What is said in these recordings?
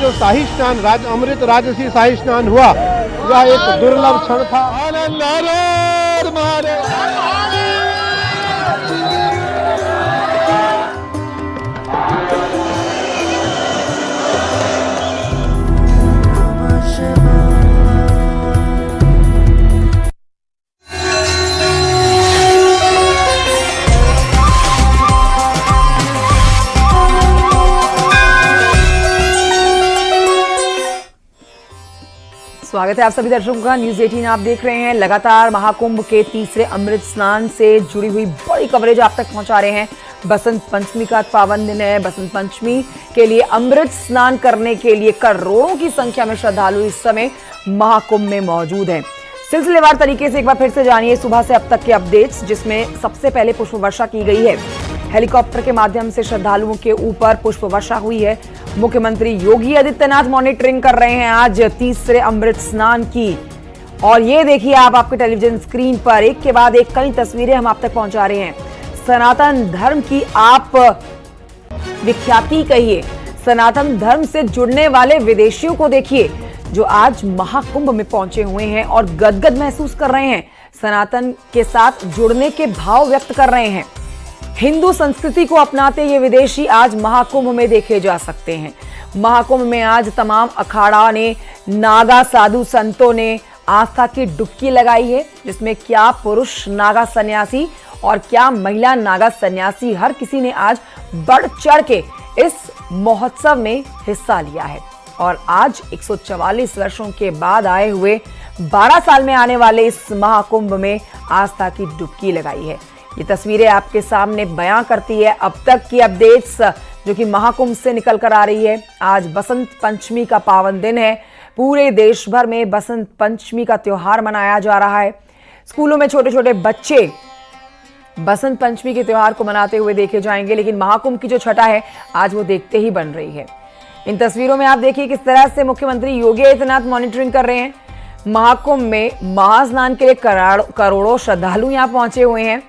जो शाही स्नान अमृत राजसी शाही स्नान हुआ, यह एक दुर्लभ क्षण था। स्वागत है आप सभी दर्शकों का। न्यूज 18 आप देख रहे हैं। लगातार महाकुंभ के तीसरे अमृत स्नान से जुड़ी हुई बड़ी कवरेज आप तक पहुंचा रहे हैं। बसंत पंचमी का पावन दिन है। बसंत पंचमी के लिए अमृत स्नान करने के लिए करोड़ों की संख्या में श्रद्धालु इस समय महाकुंभ में मौजूद हैं। सिलसिलेवार तरीके से एक बार फिर से जानिए सुबह से अब तक के अपडेट्स, जिसमें सबसे पहले पुष्प वर्षा की गई है। हेलीकॉप्टर के माध्यम से श्रद्धालुओं के ऊपर पुष्प वर्षा हुई है। मुख्यमंत्री योगी आदित्यनाथ मॉनिटरिंग कर रहे हैं आज तीसरे अमृत स्नान की। और ये देखिए आप आपके टेलीविजन स्क्रीन पर एक के बाद एक कई तस्वीरें हम आप तक पहुंचा रहे हैं। सनातन धर्म की आप विख्याति कहिए, सनातन धर्म से जुड़ने वाले विदेशियों को देखिए जो आज महाकुंभ में पहुंचे हुए हैं और गदगद महसूस कर रहे हैं, सनातन के साथ जुड़ने के भाव व्यक्त कर रहे हैं। हिंदू संस्कृति को अपनाते ये विदेशी आज महाकुंभ में देखे जा सकते हैं। महाकुंभ में आज तमाम अखाड़ा ने, नागा साधु संतों ने आस्था की डुबकी लगाई है, जिसमें क्या पुरुष नागा सन्यासी और क्या महिला नागा सन्यासी, हर किसी ने आज बढ़ चढ़ के इस महोत्सव में हिस्सा लिया है। और आज 144 वर्षों के बाद आए हुए 12 साल में आने वाले इस महाकुंभ में आस्था की डुबकी लगाई है। ये तस्वीरें आपके सामने बयां करती है अब तक की अपडेट्स जो कि महाकुंभ से निकल कर आ रही है। आज बसंत पंचमी का पावन दिन है। पूरे देश भर में बसंत पंचमी का त्योहार मनाया जा रहा है। स्कूलों में छोटे छोटे बच्चे बसंत पंचमी के त्योहार को मनाते हुए देखे जाएंगे, लेकिन महाकुंभ की जो छटा है आज वो देखते ही बन रही है। इन तस्वीरों में आप देखिए किस तरह से मुख्यमंत्री योगी आदित्यनाथ मॉनिटरिंग कर रहे हैं। महाकुंभ में महास्नान के लिए करोड़ों श्रद्धालु यहाँ पहुंचे हुए हैं।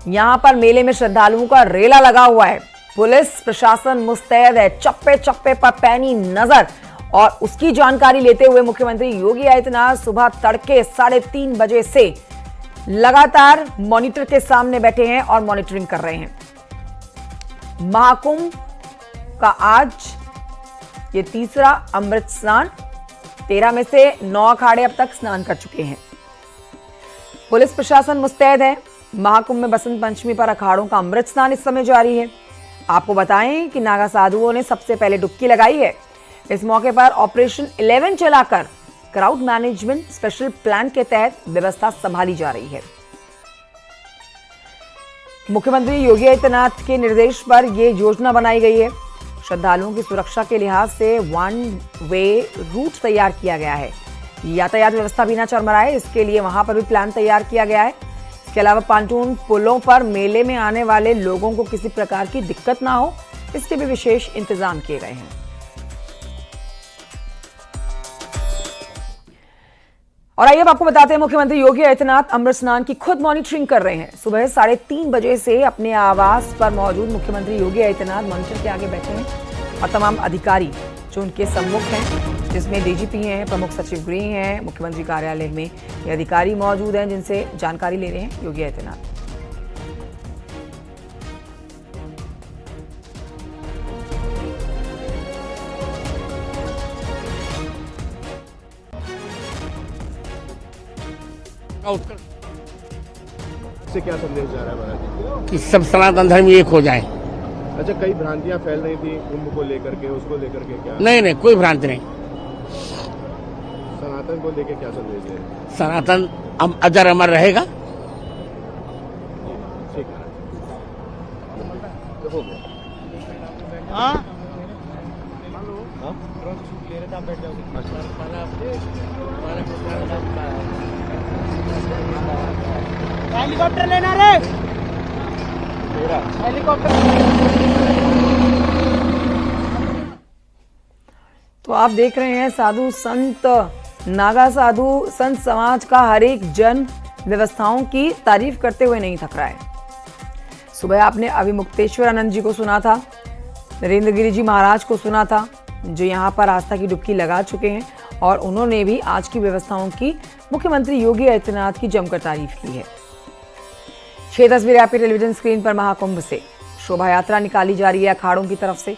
यहाँ पर मेले में श्रद्धालुओं का रेला लगा हुआ है। पुलिस प्रशासन मुस्तैद है, चप्पे चप्पे पर पैनी नजर। और उसकी जानकारी लेते हुए मुख्यमंत्री योगी आदित्यनाथ सुबह तड़के 3:30 बजे से लगातार मॉनिटर के सामने बैठे हैं और मॉनिटरिंग कर रहे हैं। महाकुंभ का आज ये तीसरा अमृत स्नान, 13 में से 9 अखाड़े अब तक स्नान कर चुके हैं। पुलिस प्रशासन मुस्तैद है। महाकुंभ में बसंत पंचमी पर अखाड़ों का अमृत स्नान इस समय जारी है। आपको बताएं कि नागा साधुओं ने सबसे पहले डुबकी लगाई है। इस मौके पर ऑपरेशन 11 चलाकर क्राउड मैनेजमेंट स्पेशल प्लान के तहत व्यवस्था संभाली जा रही है। मुख्यमंत्री योगी आदित्यनाथ के निर्देश पर यह योजना बनाई गई है। श्रद्धालुओं की सुरक्षा के लिहाज से 1 वे रूट तैयार किया गया है। यातायात व्यवस्था भी न चरमराए, इसके लिए वहां पर भी प्लान तैयार किया गया है। इसके अलावा पांटून पुलों पर मेले में आने वाले लोगों को किसी प्रकार की दिक्कत ना हो, इसके भी विशेष इंतजाम किए गए हैं। और आइए अब आपको बताते हैं मुख्यमंत्री योगी आदित्यनाथ अमृत स्नान की खुद मॉनिटरिंग कर रहे हैं। सुबह 3:30 बजे से अपने आवास पर मौजूद मुख्यमंत्री योगी आदित्यनाथ मॉनिटर के आगे बैठे हैं और तमाम अधिकारी जो उनके सम्मुख हैं, जिसमें डीजीपी हैं, प्रमुख सचिव गृह हैं, मुख्यमंत्री कार्यालय में ये अधिकारी मौजूद हैं जिनसे जानकारी ले रहे हैं योगी आदित्यनाथ। से क्या संदेश जा रहा है महाराज कि सब सनातन धर्म एक हो जाए। अच्छा, कई भ्रांतियां फैल रही थी कुंभ को लेकर के, उसको लेकर के क्या? नहीं, कोई भ्रांति नहीं। सनातन को लेकर क्या संदेश है? सनातन अजर अमर रहेगा। ठीक है, हो गया। हेलीकॉप्टर लेना रे, हेलीकॉप्टर। तो आप देख रहे हैं साधु संत, नागा साधु संत समाज का हर एक जन व्यवस्थाओं की तारीफ करते हुए नहीं थक रहा है। सुबह आपने अभिमुक्तेश्वर आनंद जी को सुना था, नरेंद्र गिरी जी महाराज को सुना था, जो यहाँ पर आस्था की डुबकी लगा चुके हैं और उन्होंने भी आज की व्यवस्थाओं की मुख्यमंत्री योगी आदित्यनाथ की जमकर तारीफ की है। 6 तस्वीरें आपके टेलीविजन स्क्रीन पर महाकुंभ से। शोभा यात्रा निकाली जा रही है अखाड़ों की तरफ से।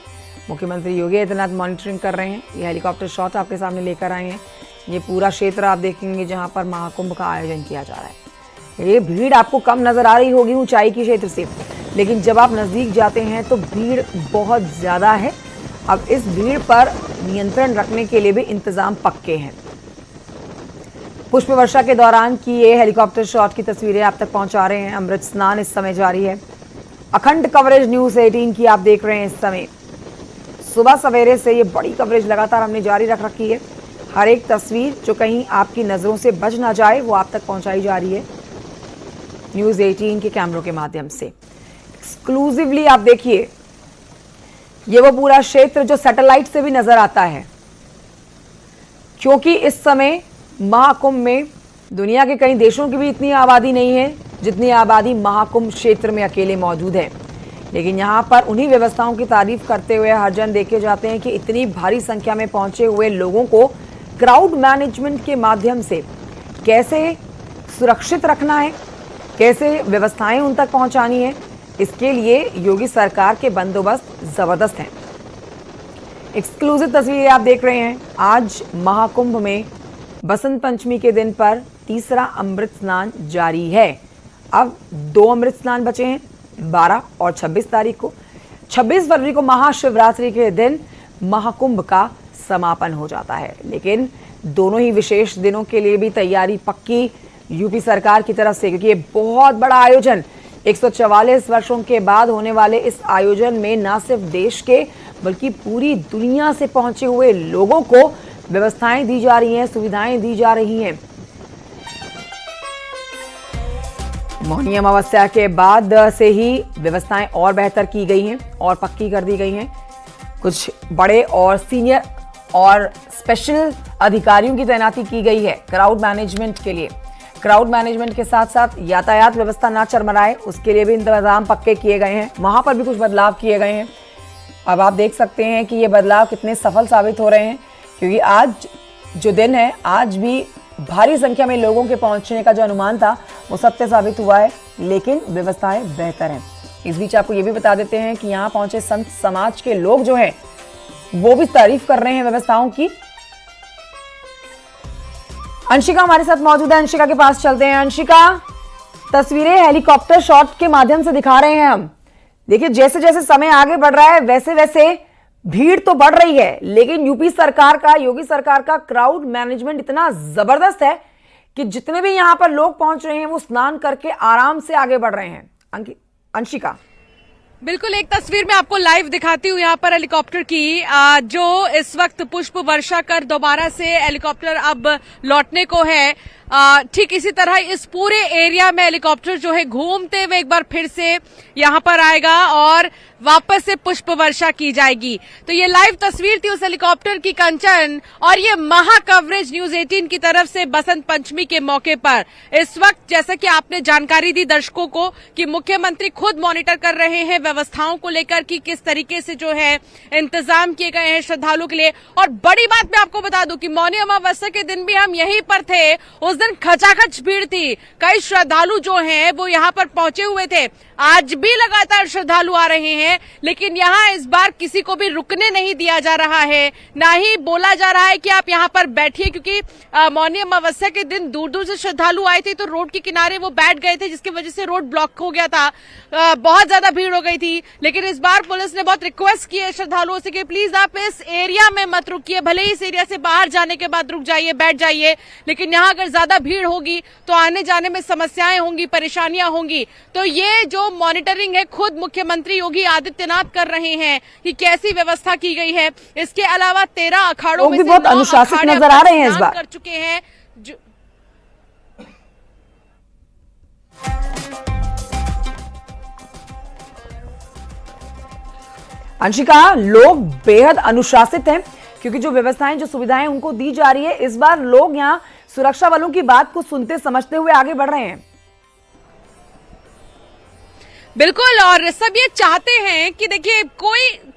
मुख्यमंत्री योगी आदित्यनाथ मॉनिटरिंग कर रहे हैं। ये हेलीकॉप्टर शॉट आपके सामने लेकर आए हैं। ये पूरा क्षेत्र आप देखेंगे जहां पर महाकुंभ का आयोजन किया जा रहा है। ये भीड़ आपको कम नजर आ रही होगी ऊंचाई के क्षेत्र से, लेकिन जब आप नजदीक जाते हैं तो भीड़ बहुत ज्यादा है। अब इस भीड़ पर नियंत्रण रखने के लिए भी इंतजाम पक्के हैं। पुष्प वर्षा के दौरान की ये हेलीकॉप्टर शॉट की तस्वीरें आप तक पहुंचा रहे हैं। अमृत स्नान इस समय जारी है। अखंड कवरेज न्यूज 18 की आप देख रहे हैं इस समय। सुबह सवेरे से ये बड़ी कवरेज लगातार हमने जारी रख रखी है। हर एक तस्वीर जो कहीं आपकी नजरों से बच ना जाए वो आप तक पहुंचाई जा रही है न्यूज 18 के कैमरों के माध्यम से। एक्सक्लूसिवली आप देखिए, ये वो पूरा क्षेत्र जो सैटेलाइट से भी नजर आता है, क्योंकि इस समय महाकुंभ में दुनिया के कई देशों की भी इतनी आबादी नहीं है जितनी आबादी महाकुंभ क्षेत्र में अकेले मौजूद है। लेकिन यहाँ पर उन्हीं व्यवस्थाओं की तारीफ करते हुए हर जन देखे जाते हैं कि इतनी भारी संख्या में पहुंचे हुए लोगों को क्राउड मैनेजमेंट के माध्यम से कैसे सुरक्षित रखना है, कैसे व्यवस्थाएं उन तक पहुंचानी है, इसके लिए योगी सरकार के बंदोबस्त जबरदस्त हैं। एक्सक्लूसिव तस्वीरें आप देख रहे हैं। आज महाकुंभ में बसंत पंचमी के दिन पर तीसरा अमृत स्नान जारी है। अब 2 अमृत स्नान बचे हैं, 12 और 26 तारीख को। 26 फरवरी को महाशिवरात्रि के दिन महाकुंभ का समापन हो जाता है। लेकिन दोनों ही विशेष दिनों के लिए भी तैयारी पक्की यूपी सरकार की तरफ से, क्योंकि ये बहुत बड़ा आयोजन 144 वर्षों के बाद होने वाले इस आयोजन में न सिर्फ देश के बल्कि पूरी दुनिया से पहुंचे हुए लोगों को व्यवस्थाएं दी जा रही हैं, सुविधाएं दी जा रही हैं। मौनी अमावस्या के बाद से ही व्यवस्थाएं और बेहतर की गई हैं और पक्की कर दी गई हैं। कुछ बड़े और सीनियर और स्पेशल अधिकारियों की तैनाती की गई है क्राउड मैनेजमेंट के लिए। क्राउड मैनेजमेंट के साथ साथ यातायात व्यवस्था ना चरमराए उसके लिए भी इंतजाम पक्के किए गए हैं। वहां पर भी कुछ बदलाव किए गए हैं। अब आप देख सकते हैं कि ये बदलाव कितने सफल साबित हो रहे हैं, क्योंकि आज जो दिन है, आज भी भारी संख्या में लोगों के पहुंचने का जो अनुमान था वो सत्य साबित हुआ है, लेकिन व्यवस्थाएं बेहतर हैं। इस बीच आपको ये भी बता देते हैं कि यहाँ पहुंचे संत समाज के लोग जो हैं वो भी तारीफ कर रहे हैं व्यवस्थाओं की। अंशिका हमारे साथ मौजूद है, अंशिका के पास चलते हैं। अंशिका, तस्वीरें हेलीकॉप्टर शॉट के माध्यम से दिखा रहे हैं हम। देखिए, जैसे जैसे समय आगे बढ़ रहा है वैसे वैसे भीड़ तो बढ़ रही है, लेकिन यूपी सरकार का, योगी सरकार का क्राउड मैनेजमेंट इतना जबरदस्त है कि जितने भी यहां पर लोग पहुंच रहे हैं वो स्नान करके आराम से आगे बढ़ रहे हैं। अंशिका, बिल्कुल, एक तस्वीर में आपको लाइव दिखाती हूँ यहाँ पर हेलीकॉप्टर की, जो इस वक्त पुष्प वर्षा कर दोबारा से हेलीकॉप्टर अब लौटने को है। ठीक इसी तरह इस पूरे एरिया में हेलीकॉप्टर जो है घूमते हुए एक बार फिर से यहाँ पर आएगा और वापस से पुष्प वर्षा की जाएगी। तो ये लाइव तस्वीर थी उस हेलीकॉप्टर की कंचन, और ये महा कवरेज न्यूज 18 की तरफ से बसंत पंचमी के मौके पर इस वक्त जैसा कि आपने जानकारी दी दर्शकों को कि मुख्यमंत्री खुद मॉनिटर कर रहे हैं व्यवस्थाओं को लेकर कि किस तरीके से जो है इंतजाम किए गए हैं श्रद्धालुओं के लिए। और बड़ी बात मैं आपको बता दूं कि मौनी अमावस्या के दिन भी हम यहीं पर थे। उस दिन खचाखच भीड़ थी, कई श्रद्धालु जो हैं वो यहाँ पर पहुंचे हुए थे। आज भी लगातार श्रद्धालु आ रहे हैं, लेकिन यहाँ इस बार किसी को भी रुकने नहीं दिया जा रहा है, ना ही बोला जा रहा है कि आप यहाँ पर बैठिए, क्योंकि मौनी अमावस्या के दिन दूर दूर से श्रद्धालु आए थे तो रोड के किनारे वो बैठ गए थे, जिसकी वजह से रोड ब्लॉक हो गया था, बहुत ज्यादा भीड़ हो गई थी। लेकिन इस बार पुलिस ने बहुत रिक्वेस्ट की है श्रद्धालुओं से कि प्लीज आप इस एरिया में मत रुकिए, भले ही इस एरिया से बाहर जाने के बाद रुक जाइए, बैठ जाइए, लेकिन यहाँ अगर ज्यादा भीड़ होगी तो आने जाने में समस्याएं होंगी, परेशानियां होंगी। तो ये जो मॉनिटरिंग है खुद मुख्यमंत्री योगी आदित्यनाथ कर रहे हैं कि कैसी व्यवस्था की गई है। इसके अलावा 13 अखाड़ों में से 9 अनुशासित नजर आ रहे हैं इस बार कर चुके हैं। अंशिका, लोग बेहद अनुशासित हैं, क्योंकि जो व्यवस्थाएं, जो सुविधाएं उनको दी जा रही है, इस बार लोग यहां सुरक्षा बलों की बात को सुनते समझते हुए आगे बढ़ रहे हैं। बिल्कुल, और सब ये चाहते हैं कि देखिए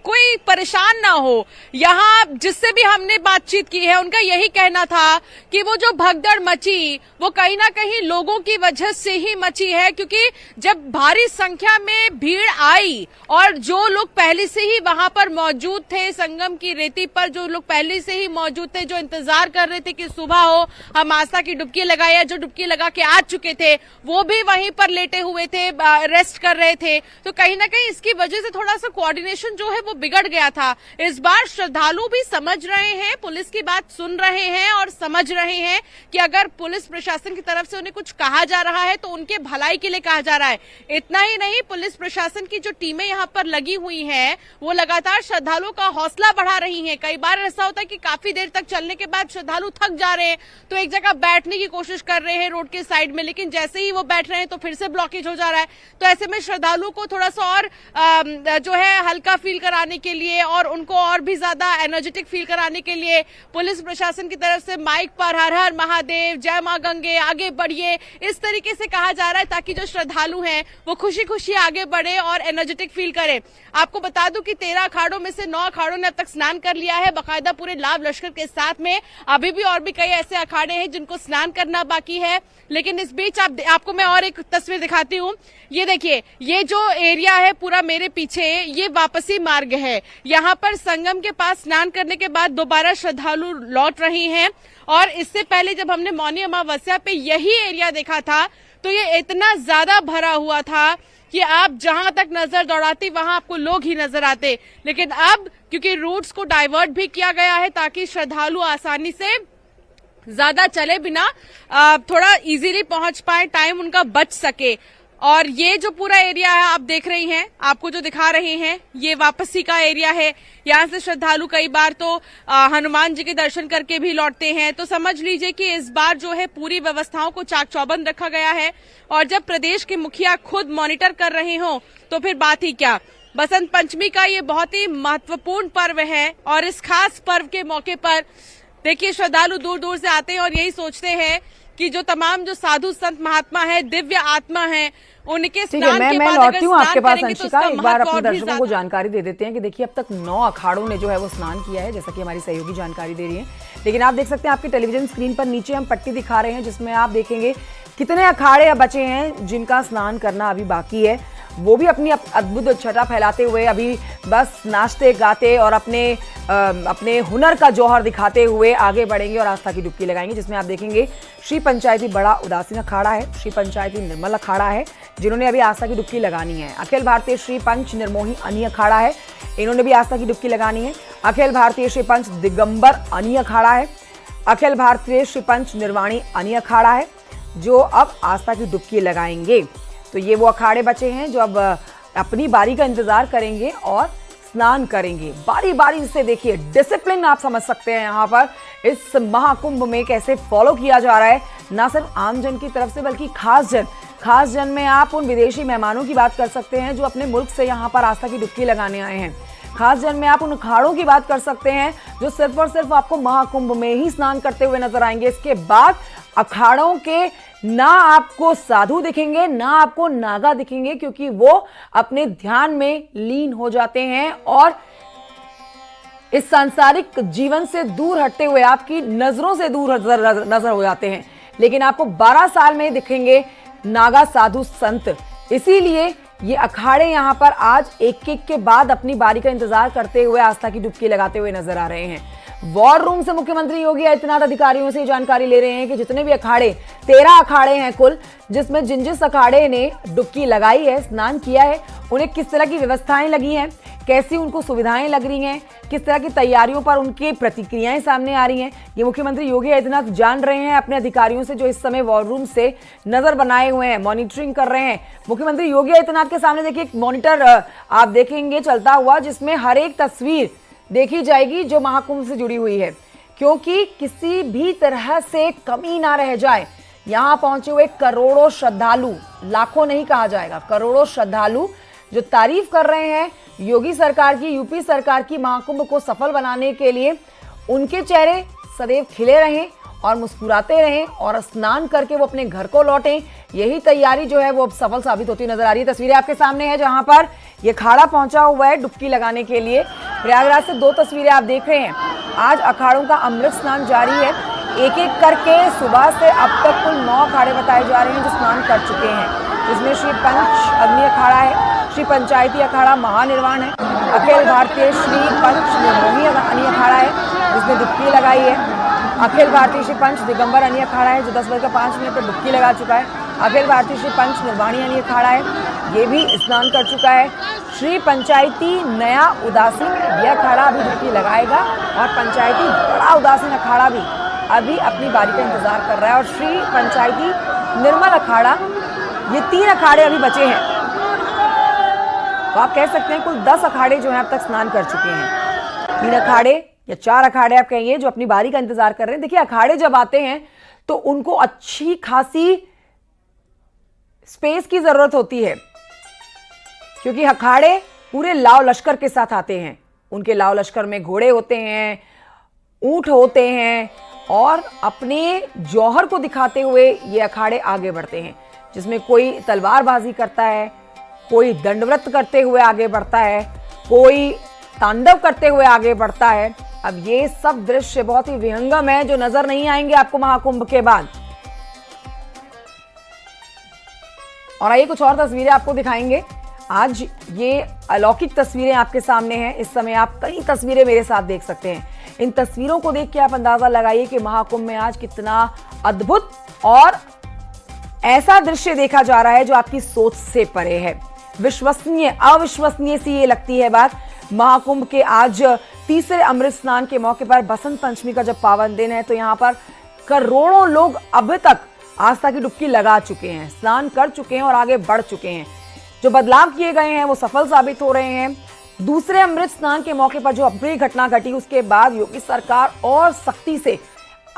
कोई परेशान ना हो। यहाँ जिससे भी हमने बातचीत की है उनका यही कहना था कि वो जो भगदड़ मची वो कहीं ना कहीं लोगों की वजह से ही मची है, क्योंकि जब भारी संख्या में भीड़ आई और जो लोग पहले से ही वहां पर मौजूद थे, संगम की रेती पर जो लोग पहले से ही मौजूद थे, जो इंतजार कर रहे थे कि सुबह हो हम आस्था की डुबकी लगाए, या जो डुबकी लगा के आ चुके थे वो भी वहीं पर लेटे हुए थे, रेस्ट कर रहे थे, तो कहीं ना कहीं इसकी वजह से थोड़ा सा कोऑर्डिनेशन जो है वो बिगड़ गया था। इस बार श्रद्धालु भी समझ रहे हैं, पुलिस की बात सुन रहे हैं और समझ रहे हैं कि अगर पुलिस प्रशासन की तरफ से उन्हें कुछ कहा जा रहा है तो उनके भलाई के लिए कहा जा रहा है। इतना ही नहीं, पुलिस प्रशासन की जो टीमें यहाँ पर लगी हुई हैं वो लगातार श्रद्धालुओं का हौसला बढ़ा रही हैं। कई बार ऐसा होता है कि काफी देर तक चलने के बाद श्रद्धालु थक जा रहे हैं तो एक जगह बैठने की कोशिश कर रहे हैं रोड के साइड में, लेकिन जैसे ही वो बैठ रहे हैं तो फिर से ब्लॉकेज हो जा रहा है। तो ऐसे में श्रद्धालुओं को थोड़ा सा और जो है हल्का फील कराने के लिए और उनको और भी ज्यादा एनर्जेटिक फील कराने के लिए पुलिस प्रशासन की तरफ से माइक पर हर हर महादेव, जय मां गंगे, आगे बढ़िए, इस तरीके से कहा जा रहा है ताकि जो श्रद्धालु हैं वो खुशी खुशी आगे बढ़े और एनर्जेटिक फील करें। आपको बता दूं कि 13 अखाड़ों में से 9 अखाड़ों ने अब तक स्नान कर लिया है बाकायदा पूरे लाव लश्कर के साथ में। अभी भी और भी कई ऐसे अखाड़े हैं जिनको स्नान करना बाकी है, लेकिन इस बीच आपको मैं और एक तस्वीर दिखाती हूँ। ये देखिए, ये जो एरिया है पूरा मेरे पीछे, ये वापसी मार्ग है। यहाँ पर संगम के पास स्नान करने के बाद दोबारा श्रद्धालु लौट रही हैं, और इससे पहले जब हमने मौनी अमावस्या पे यही एरिया देखा था तो ये इतना ज्यादा भरा हुआ था कि आप जहां तक नजर दौड़ाती वहां आपको लोग ही नजर आते। लेकिन अब क्योंकि रूट्स को डाइवर्ट भी किया गया है ताकि श्रद्धालु आसानी से ज्यादा चले बिना थोड़ा इजीली पहुंच पाए, टाइम उनका बच सके। और ये जो पूरा एरिया है आप देख रही हैं, आपको जो दिखा रहे हैं ये वापसी का एरिया है। यहाँ से श्रद्धालु कई बार तो हनुमान जी के दर्शन करके भी लौटते हैं। तो समझ लीजिए कि इस बार जो है पूरी व्यवस्थाओं को चाक चौबंद रखा गया है, और जब प्रदेश के मुखिया खुद मॉनिटर कर रहे हो तो फिर बात ही क्या। बसंत पंचमी का ये बहुत ही महत्वपूर्ण पर्व है, और इस खास पर्व के मौके पर देखिए श्रद्धालु दूर दूर से आते हैं और यही सोचते हैं कि जो तमाम जो साधु संत महात्मा है, दिव्य आत्मा है, उनके स्नान के बाद लौटती हूँ आपके पास तो अंशिका, एक बार अपने दर्शकों को जानकारी दे देते हैं कि देखिए अब तक 9 अखाड़ों ने जो है वो स्नान किया है, जैसा कि हमारी सहयोगी जानकारी दे रही है। लेकिन आप देख सकते हैं आपके टेलीविजन स्क्रीन पर नीचे हम पट्टी दिखा रहे हैं जिसमें आप देखेंगे कितने अखाड़े बचे हैं जिनका स्नान करना अभी बाकी है। वो भी अपनी अद्भुत छटा फैलाते हुए अभी बस नाचते गाते और अपने हुनर का जौहर दिखाते हुए आगे बढ़ेंगे और आस्था की डुबकी लगाएंगे, जिसमें आप देखेंगे श्री पंचायती बड़ा उदासीन अखाड़ा है, श्री पंचायती निर्मल अखाड़ा है जिन्होंने अभी आस्था की डुबकी लगानी है, अखिल भारतीय श्री पंच निर्मोही अनी अखाड़ा है, इन्होंने भी आस्था की डुबकी लगानी है, अखिल भारतीय श्री पंच दिगंबर अनी अखाड़ा है, अखिल भारतीय श्री पंच निर्वाणी अनी अखाड़ा है जो अब आस्था की डुबकी लगाएंगे। तो ये वो अखाड़े बचे हैं जो अब अपनी बारी का इंतजार करेंगे और स्नान करेंगे। बारी बारी से देखिए डिसिप्लिन आप समझ सकते हैं यहाँ पर इस महाकुंभ में कैसे फॉलो किया जा रहा है, ना सिर्फ आम जन की तरफ से बल्कि खास जन में आप उन विदेशी मेहमानों की बात कर सकते हैं जो अपने मुल्क से यहाँ पर आस्था की डुबकी लगाने आए हैं। खास जन में आप उन अखाड़ों की बात कर सकते हैं जो सिर्फ और सिर्फ आपको महाकुंभ में ही स्नान करते हुए नजर आएंगे। इसके बाद अखाड़ों के ना आपको साधु दिखेंगे ना आपको नागा दिखेंगे, क्योंकि वो अपने ध्यान में लीन हो जाते हैं और इस सांसारिक जीवन से दूर हटते हुए आपकी नजरों से दूर नजर हो जाते हैं। लेकिन आपको 12 साल में दिखेंगे नागा साधु संत। इसीलिए ये अखाड़े यहाँ पर आज एक एक के बाद अपनी बारी का इंतजार करते हुए आस्था की डुबकी लगाते हुए नजर आ रहे हैं। वॉर रूम से मुख्यमंत्री योगी आदित्यनाथ अधिकारियों से जानकारी ले रहे हैं कि जितने भी अखाड़े 13 अखाड़े हैं कुल, जिसमें जिस अखाड़े ने डुबकी लगाई है, स्नान किया है, उन्हें किस तरह की व्यवस्थाएं लगी हैं, कैसी उनको सुविधाएं लग रही हैं, किस तरह की तैयारियों पर उनकी प्रतिक्रियाएं सामने आ रही हैं, ये मुख्यमंत्री योगी आदित्यनाथ जान रहे हैं अपने अधिकारियों से जो इस समय वॉर रूम से नजर बनाए हुए हैं, मॉनिटरिंग कर रहे हैं। मुख्यमंत्री योगी आदित्यनाथ के सामने देखिए एक मॉनिटर आप देखेंगे चलता हुआ, जिसमें हर एक तस्वीर देखी जाएगी जो महाकुंभ से जुड़ी हुई है, क्योंकि किसी भी तरह से कमी ना रह जाए। यहाँ पहुंचे हुए करोड़ों श्रद्धालु, लाखों नहीं कहा जाएगा, करोड़ों श्रद्धालु जो तारीफ कर रहे हैं योगी सरकार की, यूपी सरकार की महाकुंभ को सफल बनाने के लिए। उनके चेहरे सदैव खिले रहें और मुस्कुराते रहें और स्नान करके वो अपने घर को लौटें। यही तैयारी जो है वो अब सफल साबित होती नजर आ रही है। तस्वीरें आपके सामने है जहां पर ये अखाड़ा पहुंचा हुआ है डुबकी लगाने के लिए। प्रयागराज से 2 तस्वीरें आप देख रहे हैं। आज अखाड़ों का अमृत स्नान जारी है। एक एक करके सुबह से अब तक कुल 9 अखाड़े बताए जा रहे हैं जो स्नान कर चुके हैं, जिसमें श्री पंच अग्नि अखाड़ा है, श्री पंचायती अखाड़ा महानिर्वाण है, अखिल भारतीय श्री पंच निर्मोही अनी अखाड़ा है जिसने डुबकी लगाई है, अखिल भारतीय श्री पंच दिगंबर अनी अखाड़ा है जो 10:05 पर डुबकी लगा चुका है, अखिल भारतीय श्री पंच निर्वाणी अनी अखाड़ा है, ये भी स्नान कर चुका है। श्री पंचायती नया उदासीन यह अखाड़ा अभी डुबकी लगाएगा और पंचायती बड़ा उदासीन अखाड़ा भी अभी अपनी बारी का इंतजार कर रहा है। और श्री पंचायती निर्मल अखाड़ा, ये 3 अखाड़े अभी बचे हैं। तो आप कह सकते हैं कुल 10 अखाड़े जो हैं अब तक स्नान कर चुके हैं। 3 अखाड़े या 4 अखाड़े आप कहिए जो अपनी बारी का इंतजार कर रहे हैं। देखिए अखाड़े जब आते हैं तो उनको अच्छी खासी स्पेस की जरूरत होती है, क्योंकि अखाड़े पूरे लाव लश्कर के साथ आते हैं। उनके लाव लश्कर में घोड़े होते हैं, ऊंट होते हैं और अपने जौहर को दिखाते हुए ये अखाड़े आगे बढ़ते हैं, जिसमें कोई तलवारबाजी करता है, कोई दंडव्रत करते हुए आगे बढ़ता है, कोई तांडव करते हुए आगे बढ़ता है। अब ये सब दृश्य बहुत ही विहंगम है जो नजर नहीं आएंगे आपको महाकुंभ के बाद। और आइए कुछ और तस्वीरें आपको दिखाएंगे। आज ये अलौकिक तस्वीरें आपके सामने हैं। इस समय आप कई तस्वीरें मेरे साथ देख सकते हैं। इन तस्वीरों को देख के आप अंदाजा लगाइए कि महाकुंभ में आज कितना अद्भुत और ऐसा दृश्य देखा जा रहा है जो आपकी सोच से परे है। विश्वसनीय अविश्वसनीय सी ये लगती है बात। महाकुंभ के आज तीसरे अमृत स्नान के मौके पर बसंत पंचमी का जब पावन दिन है तो यहाँ पर करोड़ों लोग अभी तक आस्था की डुबकी लगा चुके हैं, स्नान कर चुके हैं और आगे बढ़ चुके हैं। जो बदलाव किए गए हैं वो सफल साबित हो रहे हैं। दूसरे अमृत स्नान के मौके पर जो अप्रिय घटना घटी उसके बाद योगी सरकार और सख्ती से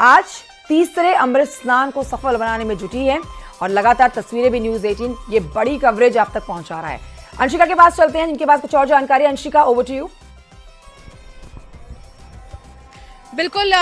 आज तीसरे अमृत स्नान को सफल बनाने में जुटी है और लगातार तस्वीरें भी न्यूज़ 18 ये बड़ी कवरेज आप तक पहुंचा रहा है। अंशिका के पास चलते हैं जिनके पास कुछ और जानकारी। Anshika, over to you. बिल्कुल,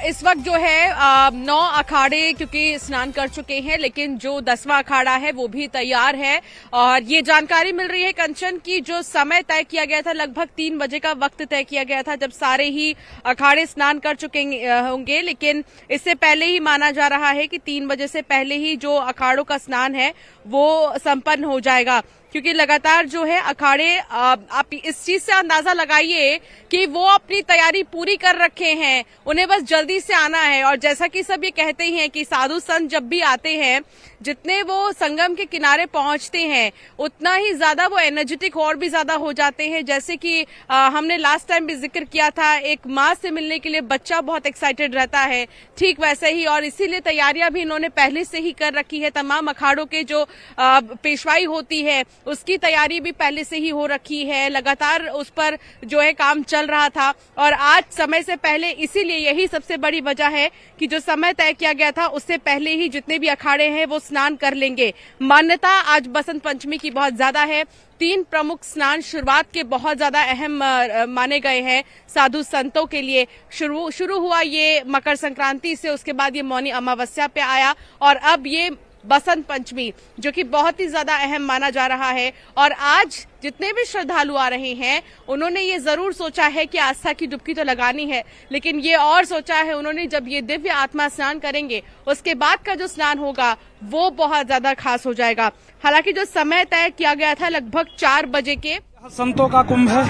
इस वक्त जो है 9 अखाड़े क्योंकि स्नान कर चुके हैं, लेकिन जो 10वां अखाड़ा है वो भी तैयार है। और ये जानकारी मिल रही है कंचन की जो समय तय किया गया था, लगभग 3 बजे का वक्त तय किया गया था जब सारे ही अखाड़े स्नान कर चुके होंगे, लेकिन इससे पहले ही माना जा रहा है कि 3 बजे से पहले ही जो अखाड़ों का स्नान है वो संपन्न हो जाएगा, क्योंकि लगातार जो है अखाड़े, आप इस चीज से अंदाजा लगाइए कि वो अपनी तैयारी पूरी कर रखे हैं, उन्हें बस जल्दी से आना है। और जैसा कि सब ये कहते हैं कि साधु संत जब भी आते हैं, जितने वो संगम के किनारे पहुंचते हैं उतना ही ज्यादा वो एनर्जेटिक और भी ज्यादा हो जाते हैं। जैसे कि हमने लास्ट टाइम भी जिक्र किया था, एक माँ से मिलने के लिए बच्चा बहुत एक्साइटेड रहता है, ठीक वैसे ही। और इसीलिए तैयारियां भी इन्होंने पहले से ही कर रखी है। तमाम अखाड़ों के जो पेशवाई होती है उसकी तैयारी भी पहले से ही हो रखी है, लगातार उस पर जो है काम चल रहा था। और आज समय से पहले, इसीलिए यही सबसे बड़ी वजह है कि जो समय तय किया गया था उससे पहले ही जितने भी अखाड़े हैं वो स्नान कर लेंगे। मान्यता आज बसंत पंचमी की बहुत ज्यादा है। 3 प्रमुख स्नान शुरुआत के बहुत ज्यादा अहम माने गए हैं साधु संतों के लिए। शुरू हुआ ये मकर संक्रांति से, उसके बाद ये मौनी अमावस्या पे आया और अब ये बसंत पंचमी जो कि बहुत ही ज्यादा अहम माना जा रहा है। और आज जितने भी श्रद्धालु आ रहे हैं उन्होंने ये जरूर सोचा है कि आस्था की डुबकी तो लगानी है, लेकिन ये और सोचा है उन्होंने जब ये दिव्य आत्मा स्नान करेंगे उसके बाद का जो स्नान होगा वो बहुत ज्यादा खास हो जाएगा। हालांकि जो समय तय किया गया था लगभग 4 बजे के। संतों का कुंभ है,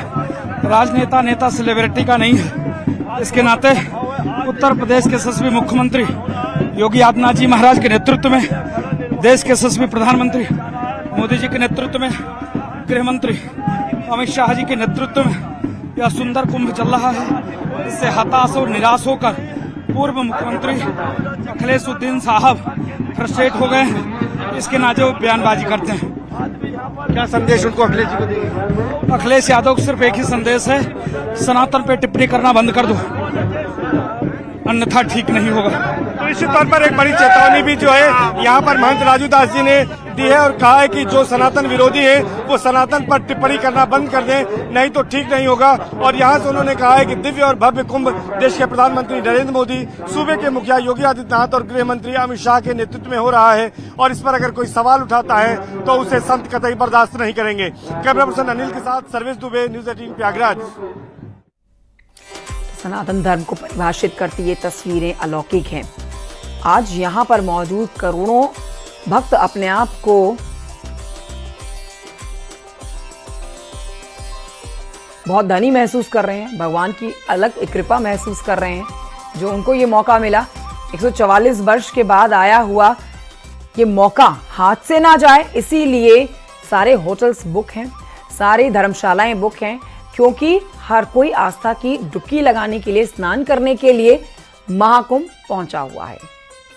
राजनेता नेता सेलिब्रिटी का नहीं है। इसके नाते उत्तर प्रदेश के यशस्वी मुख्यमंत्री योगी आदित्यनाथ जी महाराज के नेतृत्व में, देश के यशस्वी प्रधानमंत्री मोदी जी के नेतृत्व में, गृह मंत्री अमित शाह जी के नेतृत्व में यह सुंदर कुंभ चल रहा है। इससे हताश और निराश होकर पूर्व मुख्यमंत्री अखिलेश साहब फ्रस्ट्रेट हो गए। इसके नाते वो बयानबाजी करते हैं। क्या संदेश उनको अखिलेश जी को देंगे? अखिलेश यादव को सिर्फ एक ही संदेश है, सनातन पे टिप्पणी करना बंद कर दो, अन्यथा ठीक नहीं होगा। निश्चित तौर पर एक बड़ी चेतावनी भी जो है यहाँ पर महंत राजू दास जी ने दी है और कहा है कि जो सनातन विरोधी है वो सनातन पर टिप्पणी करना बंद कर दें, नहीं तो ठीक नहीं होगा। और यहाँ से उन्होंने कहा है कि दिव्य और भव्य कुंभ देश के प्रधानमंत्री नरेंद्र मोदी, सूबे के मुखिया योगी आदित्यनाथ और गृह मंत्री अमित शाह के नेतृत्व में हो रहा है और इस पर अगर कोई सवाल उठाता है तो उसे संत कतई बर्दाश्त नहीं करेंगे। कैमरा पर्सन अनिल के साथ सर्वेश दुबे, न्यूज 18 प्रयागराज। सनातन धर्म को परिभाषित करती ये तस्वीरें अलौकिक हैं। आज यहाँ पर मौजूद करोड़ों भक्त अपने आप को बहुत धनी महसूस कर रहे हैं, भगवान की अलग कृपा महसूस कर रहे हैं जो उनको ये मौका मिला। 144 वर्ष के बाद आया हुआ ये मौका हाथ से ना जाए, इसीलिए सारे होटल्स बुक हैं, सारी धर्मशालाएं बुक हैं, क्योंकि हर कोई आस्था की डुबकी लगाने के लिए, स्नान करने के लिए महाकुंभ पहुंचा हुआ है।